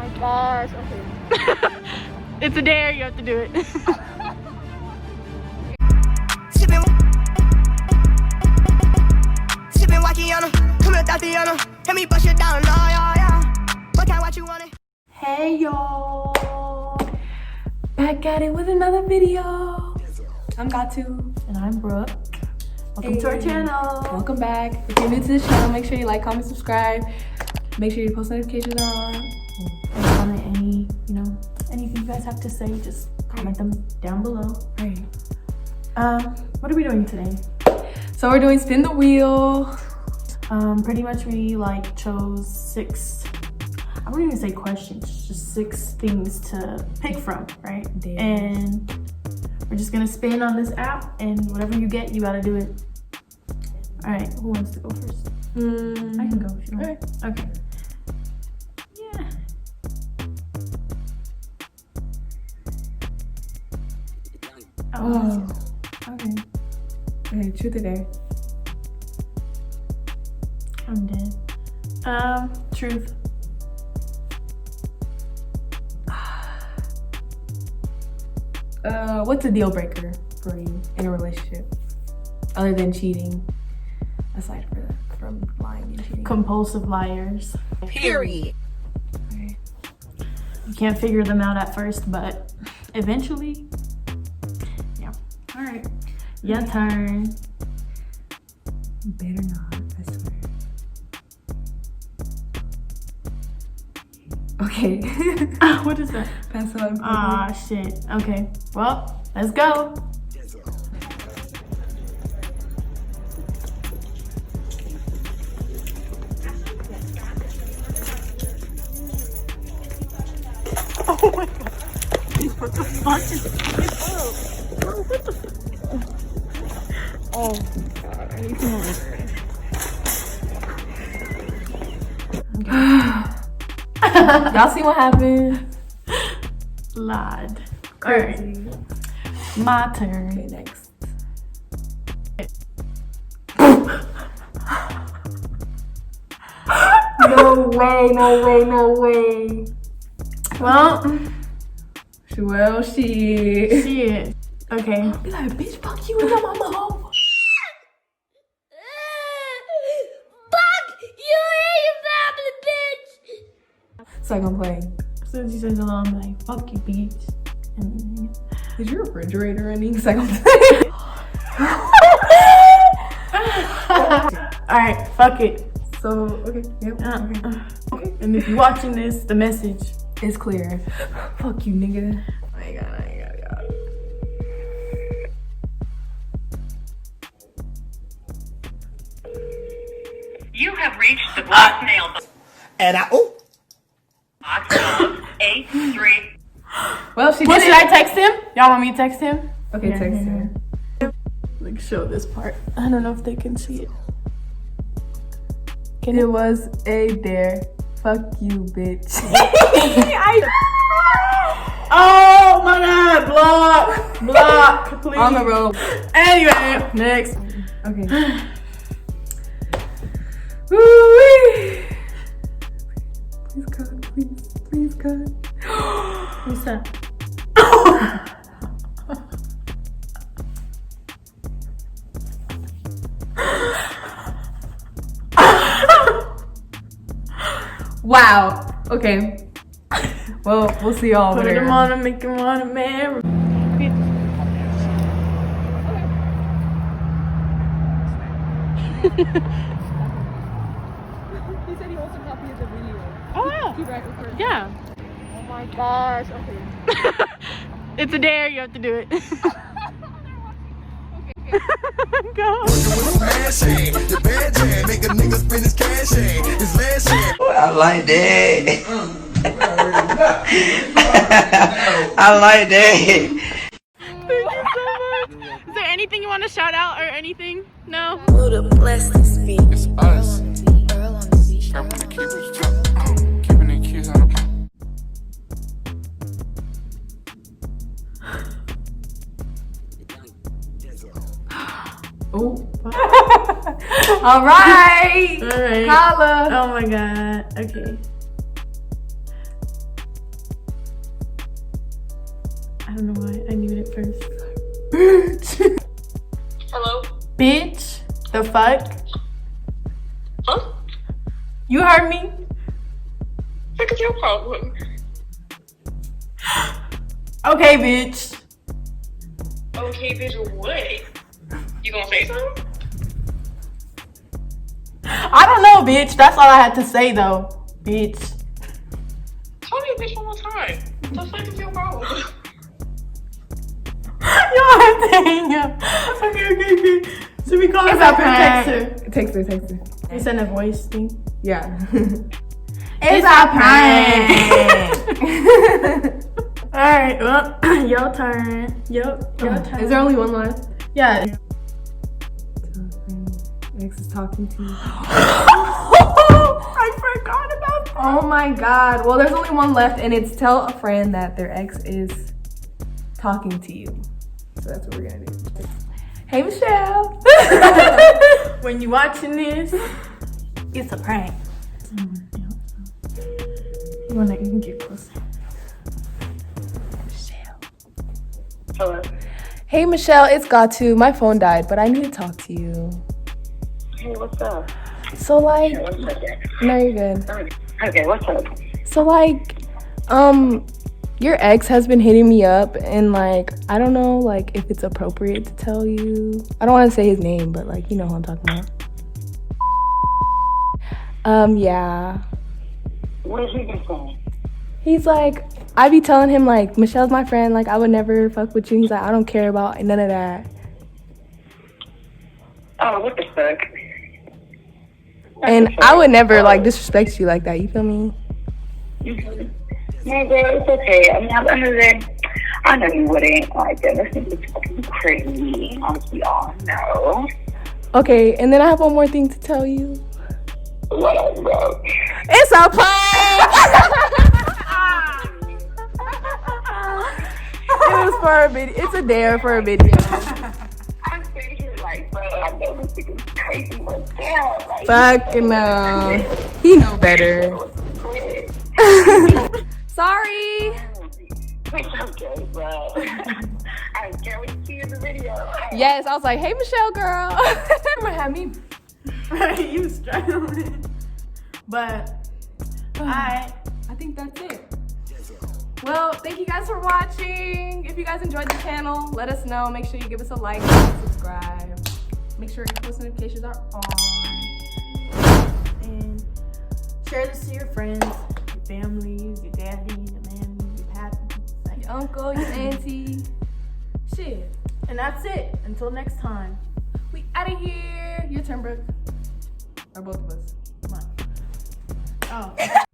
my gosh, okay. It's a dare, you have to do it. Sipping Wakiana, come here, Tatiana. Let me bust it down, yeah. What kind, what you want it? Hey y'all, back at it with another video. I'm Gatu. And I'm Brooke. Welcome to our channel. Welcome back. If you're new to the channel, make sure you like, comment, subscribe. Make sure your post notifications are on. And comment anything you guys have to say, just comment them down below. Right. What are we doing today? So we're doing spin the wheel. Pretty much we chose 6, I wouldn't even say questions, just 6 things to pick from, right? Damn. And we're just gonna spin on this app, and whatever you get, you gotta do it. All right, who wants to go first? I can go if you want. Okay. Yeah. Oh. Okay. Okay, truth or dare? I'm dead. Truth. What's a deal breaker for you in a relationship, other than cheating? Aside from lying and cheating. Compulsive liars. Period. Okay. You can't figure them out at first, but eventually, yeah. All right, your turn. You better not, I swear. Okay. What is that? Pass on. Ah, shit. Okay, well, let's go. Oh my god. What the fuck is this? Oh, what the fuck? Oh god, I need some more. Y'all see what happened? Lad. Crazy. My turn. Okay, next. No way. Well, she. shit. Okay. Be like, bitch, fuck you and your mama home. Fuck you and your family, bitch. So I'm gonna play. As soon as he says hello, I'm like, fuck you, bitch. And Is your refrigerator running? So I'm gonna play. alright, fuck it. So, okay, yep, okay. And if you're watching this, the message. It's clear. Fuck you, nigga. I got it. You have reached the voicemail And box of 83. Well, she What, did should I text him? Y'all want me to text him? Okay, Here, text here, her. Like, show this part. I don't know if they can see it. It was a dare. Fuck you, bitch. Oh my god, block, please. On the road. Anyway, next. Okay. Woo-wee. Please, God, please, God. What's that? Wow. Okay. Well, we'll see y'all Put later. him on and make him want to marry. He said he wants a copy of the video. Oh yeah. Keep right with her. Yeah. Oh my gosh. Okay. It's a dare. You have to do it. Go. The bad jam make a nigga spend his cash in. His last shit. I like that. I like that. Thank you so much. Is there anything you want to shout out or anything? No? Buddha bless this beat. It's us. Earl on the beach. I'm gonna keep it keeping the keys on the Oh. All right. All right. Holla. Oh my god. Okay. I don't know why I muted it first. Bitch. Hello? Bitch. The fuck? Huh? You heard me? What is your problem? Okay, bitch. Okay, bitch, what? You gonna say something? I don't know, bitch. That's all I had to say, though. Bitch. Tell me bitch one more time. What the fuck is your problem? You don't have to hang up. Okay. Should we call her back or text her? Text her. We send a voice thing. Yeah. It's a prank. Alright, well, your turn. Your turn. Is there only one left? Yeah. Ex is talking to you. I forgot about that. Oh my god. Well, there's only one left, and it's tell a friend that their ex is talking to you. So that's what we're gonna do. Hey, Michelle. When you watching this, it's a prank. You can get closer. Hello? Hey, Michelle. It's Gatu. My phone died, but I need to talk to you. Hey, what's up? So, like, What's up, yeah? no, you're good. Okay, what's up? So, like, your ex has been hitting me up, and, like, I don't know, like, if it's appropriate to tell you. I don't want to say his name, but, like, you know who I'm talking about. Yeah. What is he been saying? He's like, I be telling him, like, Michelle's my friend, like, I would never fuck with you. He's like, I don't care about none of that. Oh, what the fuck? And I would never, like, disrespect you like that, you feel me? No, girl, it's okay. I mean, at the end of the day, I know you wouldn't like that. This is fucking crazy. Honestly, all know. Okay, and then I have one more thing to tell you. What else, bro? It's a prank! It was for a video. It's a dare for a video. I'm sitting here like, bro, I know this thing is crazy, but damn, like, Fucking no. He know better. Sorry. it's okay, bro. I can't wait to see you in the video. Yes, I was like, hey, Michelle, girl. Remember had me. You struggling. But, I think that's it. Well, thank you guys for watching. If you guys enjoyed the channel, let us know. Make sure you give us a like and subscribe. Make sure your post notifications are on. and share this to your friends, your families, your daddy, your mammy, your pappy, like, Your uncle, your auntie. shit. And that's it. Until next time. We out of here. Your turn, Brooke. Or both of us. Come on. Oh.